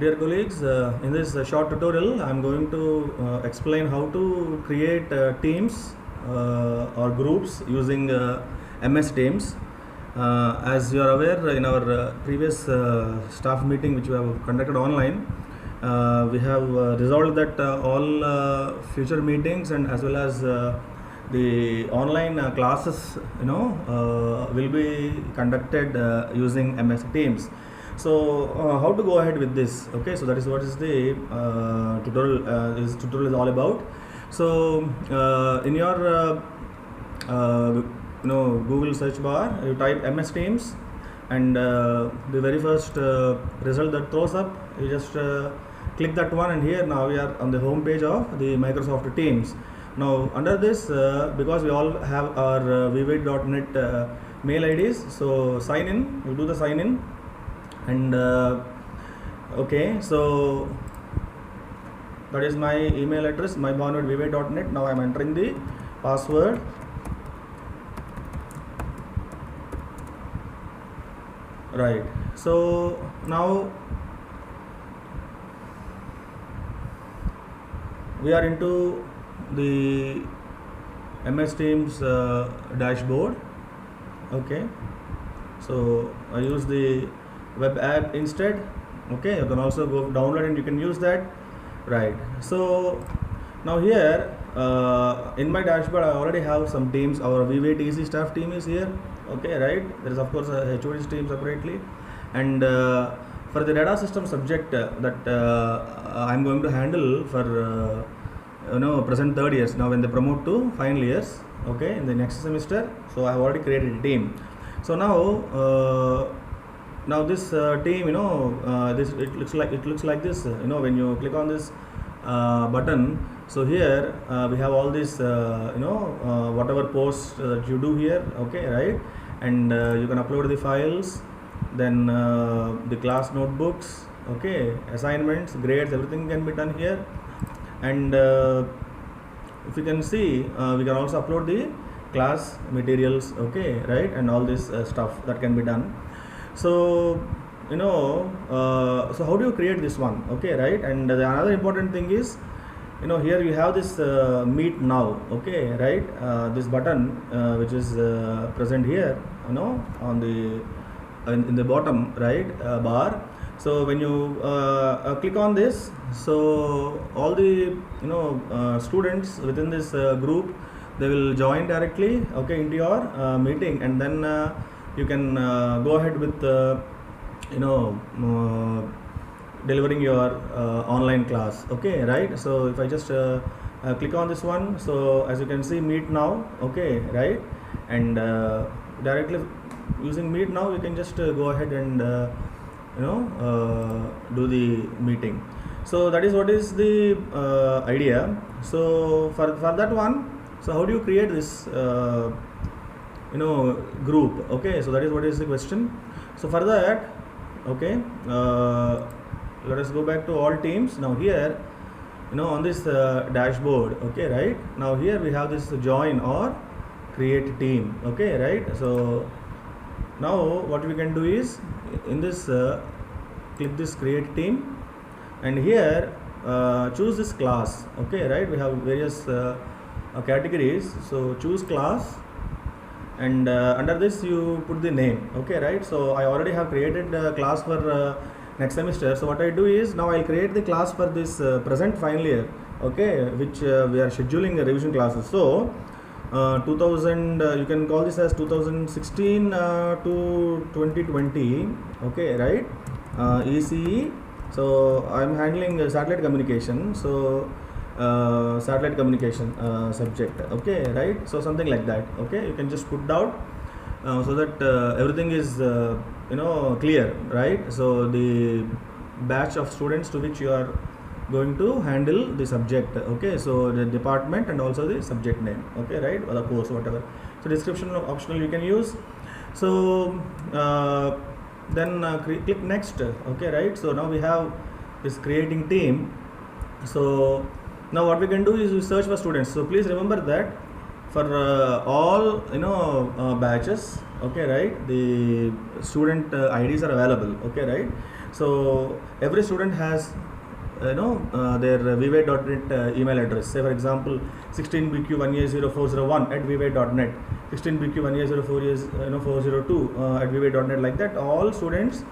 Dear colleagues, in this short tutorial, I am going to explain how to create teams or groups using MS Teams. As you are aware, in our previous staff meeting which we have conducted online, we have resolved that all future meetings and as well as the online classes, will be conducted using MS Teams. So how to go ahead with this? Okay, so that is what is the tutorial. This tutorial is all about. So in your Google search bar, you type MS Teams, and the very first result that throws up, you just click that one, and here now we are on the home page of the Microsoft Teams. Now under this, because we all have our vwait.net mail IDs, so sign in. You do the sign in. And okay, so that is my email address, mybaanu@vwait.net. Now I am entering the password. Right, so now we are into the MS Teams dashboard. Okay, so I use the web app instead. Okay, you can also go download and you can use that. Right, so now here in my dashboard I already have some teams. Our vwait easy staff team is here. Okay, right, there is of course a HOD's team separately, and for the data system subject that I'm going to handle for present third years, now when they promote to final years, okay, in the next semester, so I have already created a team. So now this team, this it looks like this. When you click on this button, so here we have all this whatever posts that you do here. Okay, right, and you can upload the files, then the class notebooks, okay, assignments, grades, everything can be done here. And if you can see, we can also upload the class materials, okay, right, and all this stuff that can be done. So so how do you create this one? Okay, right, and the another important thing is, here you have this meet now. Okay, right, this button which is present here, on the in the bottom right bar. So when you click on this, so all the students within this group, they will join directly, okay, into your meeting, and then you can go ahead with delivering your online class. Okay, right, so if I just click on this one, so as you can see, meet now. Okay, right, and directly using meet now, you can just go ahead and do the meeting. So that is what is the idea. So for that one, so how do you create this group? Okay, so that is what is the question. So for that, okay, let us go back to all teams. Now here, on this dashboard, okay, right, now here we have this join or create team. Okay, right, so now what we can do is, in this click this create team, and here choose this class. Okay, right, we have various categories, so choose class, and under this you put the name. Okay, right, so I already have created a class for next semester. So what I do is, now I'll create the class for this present final year, okay, which we are scheduling revision classes. So 2000, you can call this as 2016 to 2020. Okay, right, ECE. So I'm handling satellite communication, so satellite communication subject. Okay, right, so something like that. Okay, you can just put down so that everything is clear, right? So the batch of students to which you are going to handle the subject. Okay, so the department and also the subject name. Okay, right, or the course, whatever. So description optional you can use. So then click next. Okay, right, so now we have this creating team. So now what we can do is we search for students. So please remember that for all batches, okay, right, the student IDs are available, okay, right. So every student has their vway.net email address. Say for example 16bq180401 at vway.net, 16bq180402 at vway.net, like that. All students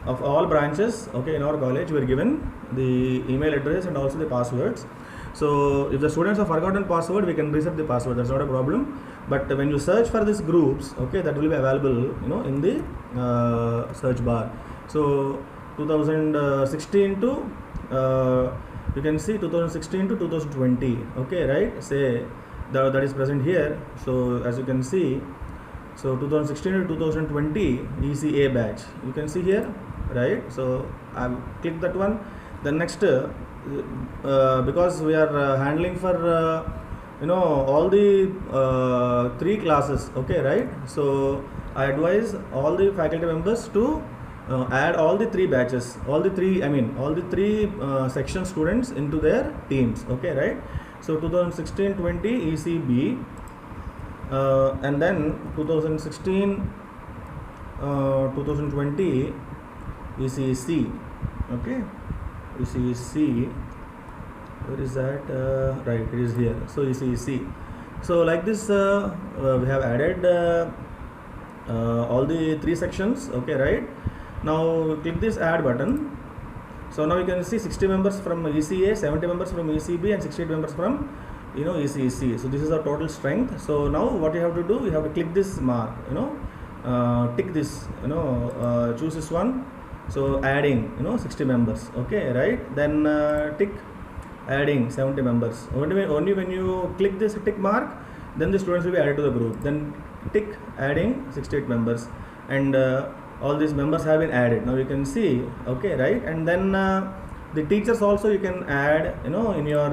of all branches, okay, in our college were given the email address and also the passwords. So if the students have forgotten password, we can reset the password, that's not a problem. But when you search for these groups, okay, that will be available in the search bar. So 2016 to you can see 2016 to 2020, okay, right, say that is present here. So as you can see, so 2016 to 2020 ECA batch, you can see here, right. So I've clicked that one. Then next because we are handling for all the 3 classes, okay, right. So I advise all the faculty members to add all the 3 batches, all the 3 section students into their teams, okay, right. So 2016-20 ECB, and then 2016-2020 ECC, okay, ECC, where is that, right, it is here. So ECC. So like this we have added all the 3 sections, okay, right. Now click this add button. So now you can see 60 members from ECA, 70 members from ECB, and 68 members from ECC. So this is our total strength. So now what you have to do, you have to click this mark, tick this, choose this one. So adding 60 members, okay, right. Then tick adding 70 members. Only when you click this tick mark, then the students will be added to the group. Then tick adding 68 members, and all these members have been added. Now you can see, okay, right. And then the teachers also you can add, in your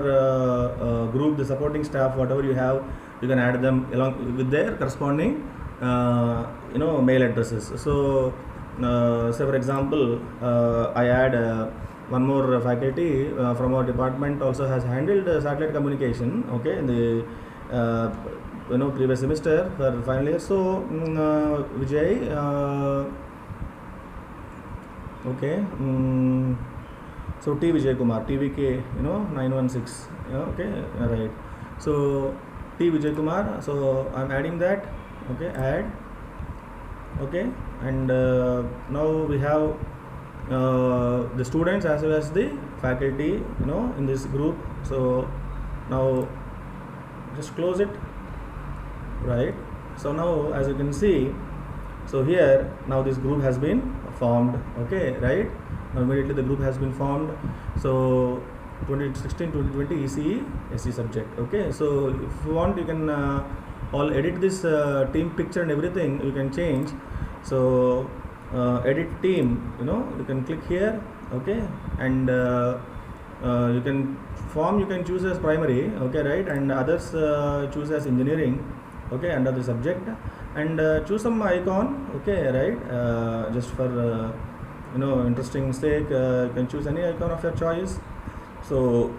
group, the supporting staff, whatever you have, you can add them along with their corresponding mail addresses. So say for example I add one more faculty from our department also has handled satellite communication, okay, in the previous semester for final year. So Vijay, okay, so T Vijay Kumar, TVK 916, okay, right. So T Vijay Kumar, so I'm adding that, okay, add, okay. And now we have the students as well as the faculty in this group. So now just close it, right. So now as you can see, so here now this group has been formed, okay, right. Now immediately the group has been formed. So 2016-2020 ECE SC subject, okay. So if you want, you can all edit this team picture and everything you can change. So edit team, you can click here, okay, and you can form, you can choose as primary, okay, right, and others choose as engineering, okay, under the subject, and choose some icon, okay, right, just for interesting sake, you can choose any icon of your choice. So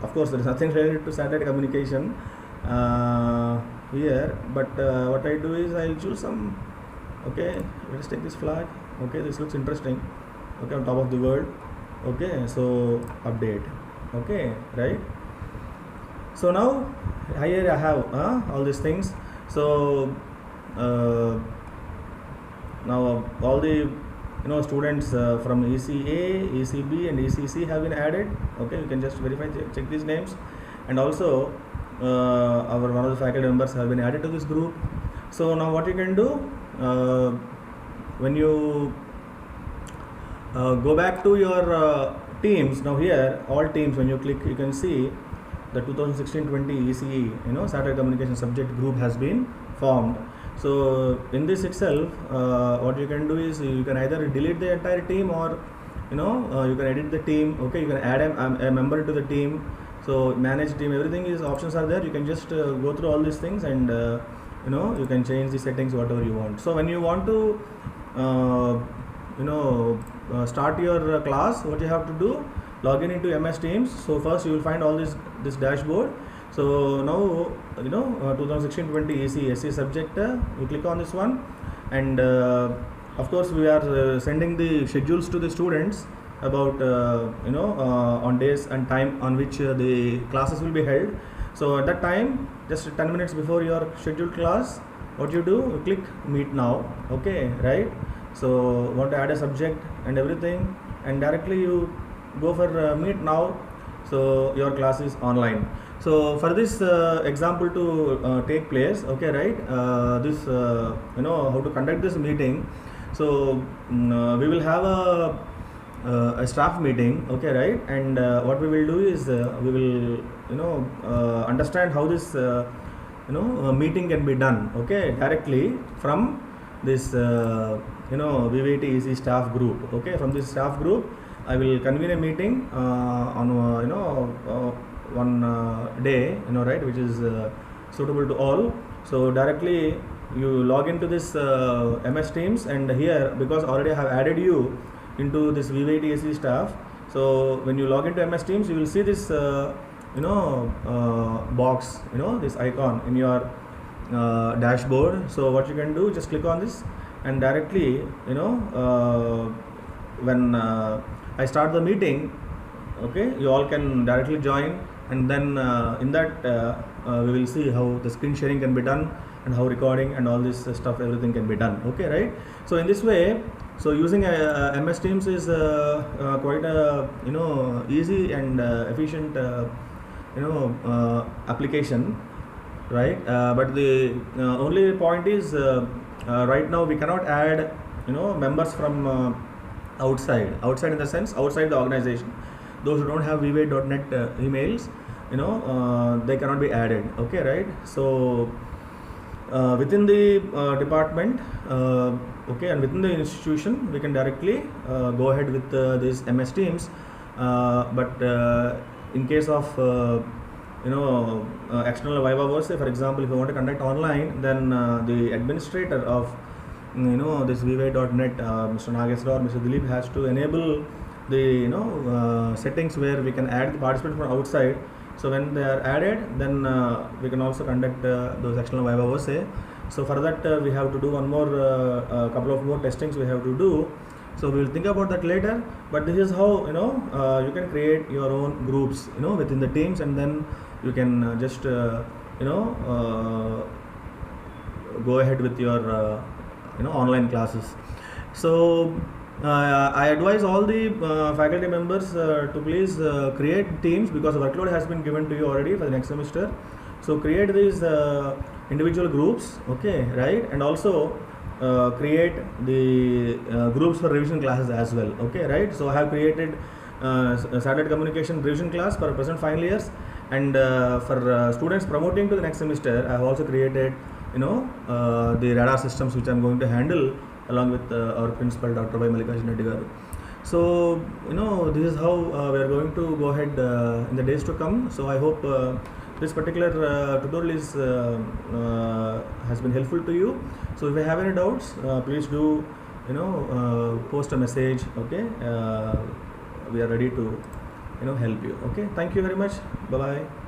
of course there is nothing related to satellite communication here, but what I do is I choose some, okay, let's take this flag, okay, this looks interesting, okay, on top of the world, okay. So update, okay, right. So now here I have all these things. So now all the students from ECA, ECB and ECC have been added, okay. You can just verify, check these names, and also one of the faculty members have been added to this group. So now what you can do, when you go back to your teams, now here all teams, when you click, you can see the 2016-20 ECE satellite communication subject group has been formed. So in this itself, what you can do is you can either delete the entire team, or you can edit the team, okay. You can add a member to the team. So manage team, everything is options are there. You can just go through all these things, and you can change the settings whatever you want. So when you want to start your class, what you have to do, log in into MS Teams. So first you will find all this dashboard. So now 2016-20 SE subject, we click on this one, and of course we are sending the schedules to the students about on days and time on which the classes will be held. So at that time, just 10 minutes before your scheduled class, what you do, you click meet now, okay, right? So want to add a subject and everything, and directly you go for meet now, so your class is online. So for this example to take place, okay, right, this how to conduct this meeting. So we will have a staff meeting, okay, right, and what we will do is we will understand how this meeting can be done, okay, directly from this VVT Easy staff group. Okay, from this staff group I will convene a meeting on one day, right, which is suitable to all. So directly you log into this MS Teams, and here, because already I have added you into this VVT Easy staff, so when you log into MS Teams, you will see this box, this icon in your dashboard. So what you can do, just click on this, and directly when I start the meeting, okay, you all can directly join, and then in that we will see how the screen sharing can be done, and how recording and all this stuff, everything can be done, okay, right? So in this way, so using MS Teams is quite a easy and efficient application, right? But the only point is right now we cannot add members from outside in the sense outside the organization. Those who don't have vva.net emails, they cannot be added, okay, right? So within the department, okay, and within the institution, we can directly go ahead with this MS Teams, but in case of external Viva versa, for example, if you want to conduct online, then the administrator of this vva.net, Mr. Nageswar or Mr. Dilip, has to enable the settings where we can add the participants from outside. So when they are added, then we can also conduct those external Viva versa. So for that we have to do one more couple of more testings we have to do. So we will think about that later, but this is how you can create your own groups within the teams, and then you can just go ahead with your online classes. So I advise all the faculty members to please create teams, because workload has been given to you already for the next semester. So create these individual groups, okay, right, and also create the groups for revision classes as well, okay, right? So I have created satellite communication revision class for present final years, and for students promoting to the next semester, I have also created the radar systems, which I am going to handle along with our principal, Dr. Y. Mallikarjuna Reddy garu. So this is how we are going to go ahead in the days to come. So I hope this particular tutorial is has been helpful to you. So if you have any doubts, please do post a message, okay? We are ready to help you, okay? Thank you very much. Bye bye.